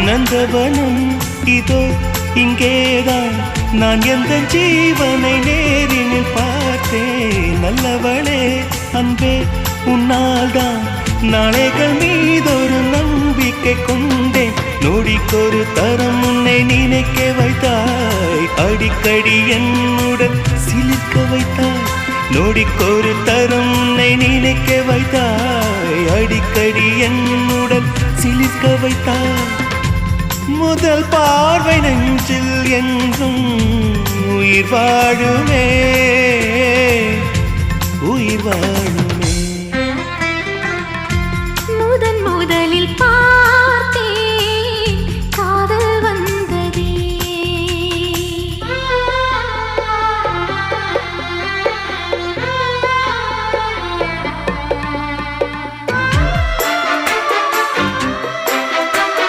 நந்தவனம் இதோ இங்கேதான் நான் எந்த ஜீவனை நேரினில் பார்த்தேன். நல்லவளே அன்பே உன்னால்தான் நாளைகள் மீதொரு நம்பிக்கை கொண்டேன். நொடிக்கொரு தரம் உன்னை நினைக்க வைத்தாய், அடிக்கடி என்னுடன் சிலிர்க்க வைத்தாய். நொடிக்கொரு தரம் உன்னை நினைக்க வைத்தாய், அடிக்கடி என்னுடன் சிலிர்க்க வைத்தாய். முதல் பார்வை நெஞ்சில் என்றும் உயிர் வாழுமே, உயிர் வாழும்.